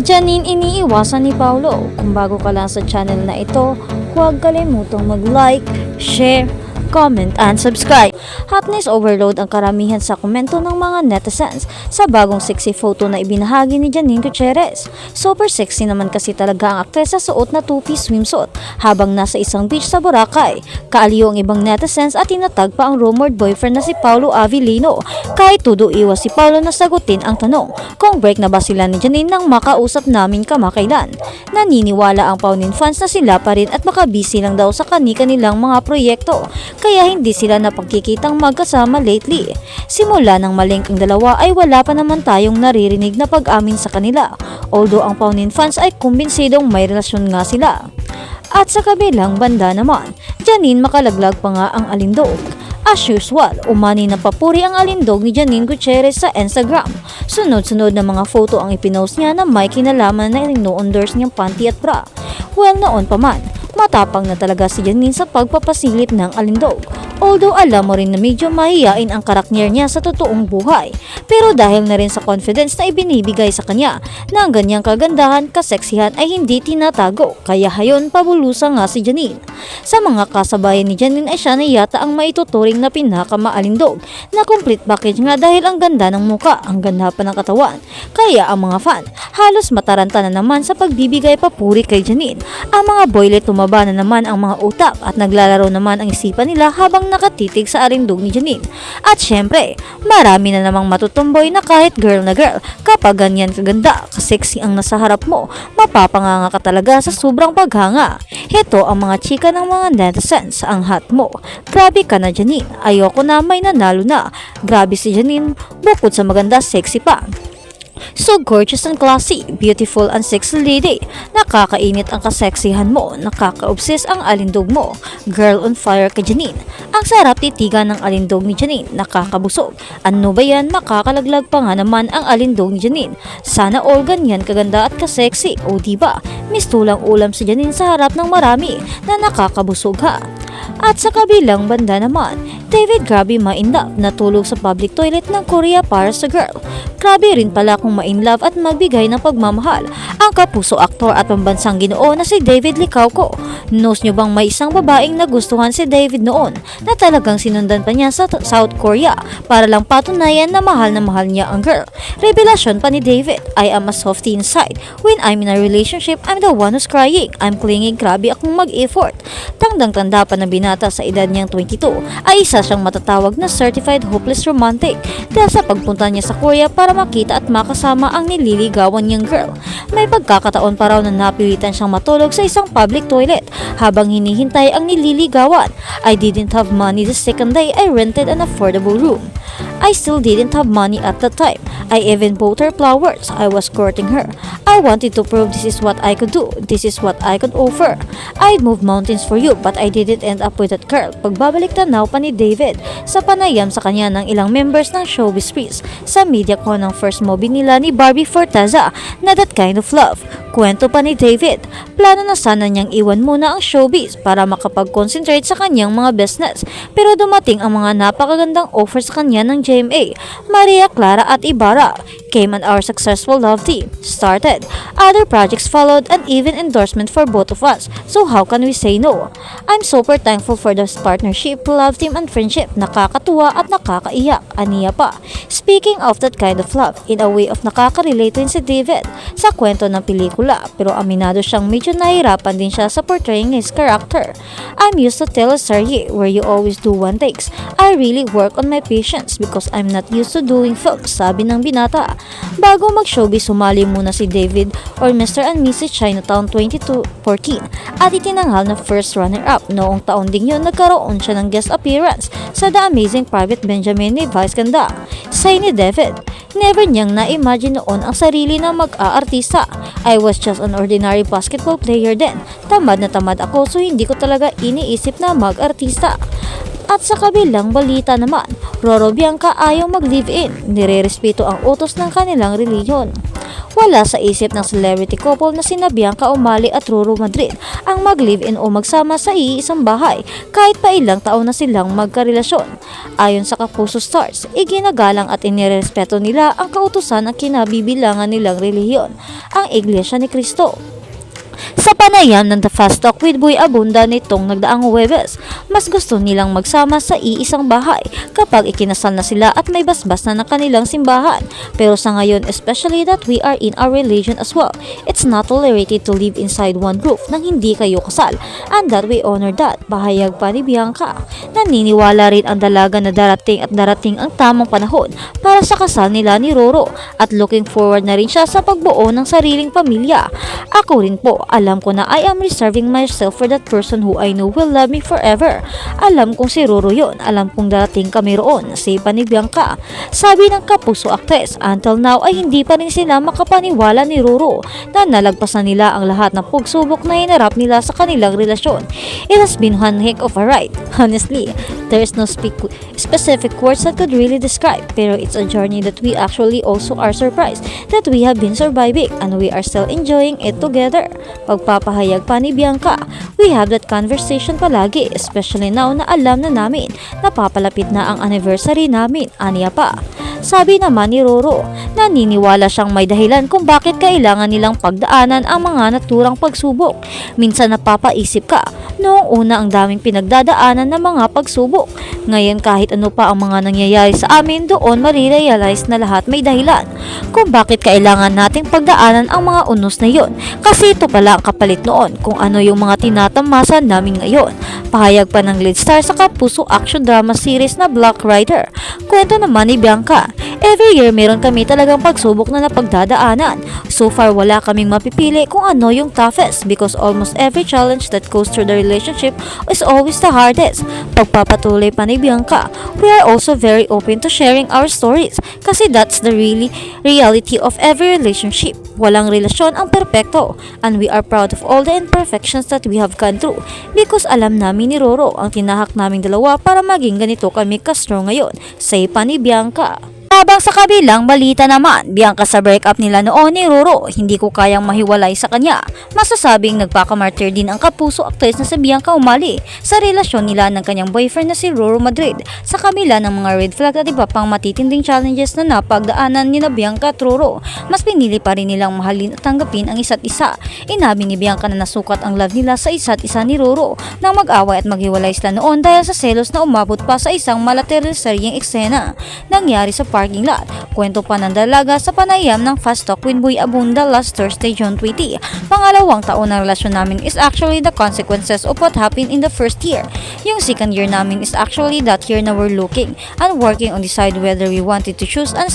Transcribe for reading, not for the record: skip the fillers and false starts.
Janine, iniiwasan ni Paulo. Kung bago ka lang sa channel na ito, huwag kalimutang mag-like, share, comment, and subscribe. Hotness overload ang karamihan sa komento ng mga netizens sa bagong sexy photo na ibinahagi ni Janine Gutierrez. Super sexy naman kasi talaga ang aktres sa suot na two-piece swimsuit habang nasa isang beach sa Boracay. Kaaliw ang ibang netizens at tinatag pa ang rumored boyfriend na si Paulo Avellino. Kahit tudo iwas si Paulo na sagutin ang tanong kung break na ba sila ni Janine nang makausap namin kamakailan. Naniniwala ang Paunin fans na sila pa rin at baka busy lang daw sa kani-kanilang mga proyekto, kaya hindi sila napagkikitang magkasama lately. Simula ng malink ang dalawa ay wala pa naman tayong naririnig na pag-amin sa kanila, although ang Paunin fans ay kumbinsidong may relasyon nga sila. At sa kabilang banda naman, Janine, makalaglag pa nga ang alindog. As usual, umani na papuri ang alindog ni Janine Gutierrez sa Instagram. Sunod-sunod na mga photo ang ipinost niya na may kinalaman na ino-endorse niyang panty at bra. Well, noon pa man, matapang na talaga si Janine sa pagpapasilip ng alindog. Although alam mo rin na medyo mahiyain ang karakter niya sa totoong buhay. Pero dahil na rin sa confidence na ibinibigay sa kanya na ang ganyang kagandahan, kaseksihan ay hindi tinatago. Kaya hayon pabulusa nga si Janine. Sa mga kasabayan ni Janine ay siya na yata ang maituturing na pinakamaalindog na complete package nga dahil ang ganda ng muka, ang ganda pa ng katawan. Kaya ang mga fan halos mataranta na naman sa pagbibigay papuri kay Janine. Ang mga boylet tumaba na naman ang mga utak at naglalaro naman ang isipan nila habang nakatitig sa alindog ni Janine. At syempre, marami na namang matutumboy na kahit girl na girl, kapag ganyan kaganda, kasexy ang nasa harap mo, mapapanganga ka talaga sa sobrang paghanga. Heto ang mga chika ng mga netizens, ang hot mo. Grabe ka na Janine, ayoko na may nanalo na. Grabe si Janine, bukod sa maganda, sexy pa. So gorgeous and classy, beautiful and sexy lady. Nakakainit ang kaseksihan mo, nakaka-obsess ang alindog mo. Girl on fire ka Janine. Ang sarap titigan ng alindog ni Janine, nakakabusog. Ano ba yan, makakalaglag pa nga naman ang alindog ni Janine. Sana all ganyan kaganda at kaseksi, o diba? Mistulang ulam si Janine sa harap ng marami na nakakabusog ha. At sa kabilang banda naman, David, grabe ma-inlove, natulog sa public toilet ng Korea para sa girl. Grabe rin pala kung ma-inlove at magbigay ng pagmamahal ang kapuso aktor at pambansang ginoo na si David Licauco. Knows nyo bang may isang babaeng nagustuhan si David noon na talagang sinundan pa niya sa South Korea para lang patunayan na mahal niya ang girl. Revelasyon pa ni David, I am a softie inside. When I'm in a relationship, I'm the one who's crying. I'm clinging, grabe akong mag-effort. Tandang-tanda pa na binata sa edad niyang 22 ay isa siyang matatawag na certified hopeless romantic dahil sa pagpunta niya sa Korea para makita at makasama ang nililigawan niyang girl. May pagkakataon pa raw na napilitan siyang matulog sa isang public toilet habang hinihintay ang nililigawan. I didn't have money the second day I rented an affordable room. I still didn't have money at the time. I even bought her flowers. I was courting her. I wanted to prove this is what I could do. This is what I could offer. I'd move mountains for you but I didn't end up with that girl. Pagbabalik tanaw pa ni David sa panayam sa kanya ng ilang members ng Showbiz Freeze sa MediaCon ng first movie nila ni Barbie Forteza na That Kind of Love. Kwento pa ni David, plano na sana niyang iwan muna ang showbiz para makapag-concentrate sa kanyang mga business. Pero dumating ang mga napakagandang offers sa kanya ng GMA, Maria Clara at Ibarra. Came and our successful love team started. Other projects followed and even endorsement for both of us. So how can we say no? I'm super thankful for this partnership, love team and friendship. Nakakatuwa at nakakaiyak. Aniya pa. Speaking of That Kind of Love, in a way of nakaka-relate din si David sa kwento ng pelikula, pero aminado siyang medyo nahirapan din siya sa portraying his character. I'm used to teleserye where you always do one takes. I really work on my patience because I'm not used to doing films, sabi ng binata. Bago mag-showbiz, sumali muna si David or Mr. and Mrs. Chinatown 2014 at itinanghal na first runner-up. Noong taon ding yun, nagkaroon siya ng guest appearance sa The Amazing Private Benjamin ni Vice Ganda. Say ni David, never niyang na-imagine noon ang sarili na mag-aartista. I was just an ordinary basketball player then. Tamad na tamad ako so hindi ko talaga iniisip na mag-artista. At sa kabilang balita naman, Roro Bianca ayaw mag-live-in, nire-respeto ang utos ng kanilang reliyon. Wala sa isip ng celebrity couple na sina Bianca Umali at Roro Madrid ang mag-live-in o magsama sa iisang bahay kahit pa ilang taon na silang magkarelasyon. Ayon sa Kapuso Stars, iginagalang at inirespeto nila ang kautusan ng kinabibilangan nilang relihiyon, ang Iglesia ni Cristo. Sa panayam ng The Fast Talk with Boy Abunda nitong nagdaang Huwebes, mas gusto nilang magsama sa iisang bahay kapag ikinasal na sila at may basbas na ng kanilang simbahan. Pero sa ngayon, especially that we are in our religion as well, it's not tolerated to live inside one roof nang hindi kayo kasal, and that we honor that, pahayag pa ni Bianca. Naniniwala rin ang dalaga na darating ang tamang panahon para sa kasal nila ni Roro at looking forward na rin siya sa pagbuo ng sariling pamilya. Ako rin po, alam ko na I am reserving myself for that person who I know will love me forever. Alam kong si Roro yun, alam kong darating kami roon, say pa ni Bianca. Sabi ng Kapuso actress, until now ay hindi pa rin sila makapaniwala ni Roro na nalagpasan nila ang lahat ng pagsubok na hinarap nila sa kanilang relasyon. It has been one heck of a ride. Honestly, there is no specific words that could really describe, pero it's a journey that we actually also are surprised that we have been surviving and we are still enjoying it together. Pagpapahayag pa ni Bianca, we have that conversation palagi, especially now na alam na namin na papalapit na ang anniversary namin, aniya pa. Sabi naman ni Roro, naniniwala siyang may dahilan kung bakit kailangan nilang pagdaanan ang mga naturang pagsubok. Minsan napapaisip ka, noong una ang daming pinagdadaanan ng mga pagsubok. Ngayon kahit ano pa ang mga nangyayari sa amin, doon marirealize na lahat may dahilan kung bakit kailangan nating pagdaanan ang mga unos na yon. Kasi ito pala ang kapalit noon kung ano yung mga tinatamasan namin ngayon. Pahayag pa ng lead star sa Kapuso action drama series na Black Rider. Kwento naman ni Bianca, every year meron kami talagang pagsubok na napagdadaanan. So far wala kaming mapipili kung ano yung toughest because almost every challenge that goes through the relationship is always the hardest. Pagpapatuloy pa ni Bianca, we are also very open to sharing our stories kasi that's the reality of every relationship. Walang relasyon ang perpekto and we are proud of all the imperfections that we have gone through because alam namin ni Roro ang tinahak naming dalawa para maging ganito kami ka-strong ngayon, say pa ni Bianca. Habang sa kabilang balita naman, Bianca sa breakup nila noon ni Roro, hindi ko kayang mahiwalay sa kanya. Masasabing nagpakamartir din ang Kapuso actress na si Bianca Umali sa relasyon nila ng kanyang boyfriend na si Roro Madrid sa kabila ng mga red flag at iba pang matitinding challenges na napagdaanan ni na Bianca at Roro. Mas pinili pa rin nilang mahalin at tanggapin ang isa't isa. Inabi ni Bianca na nasukat ang love nila sa isa't isa ni Roro nang mag-away at maghiwalay sila noon dahil sa selos na umabot pa sa isang malateriseryeng eksena nangyari sa parking lot. Kwento pa ng dalaga sa panayam ng Fast Talk with Boy Abunda last Thursday, June 20. Pangalawang taon na relasyon namin is actually the consequences of what happened in the first year. Yung second year namin is actually that year na we're looking and working on decide whether we wanted to choose and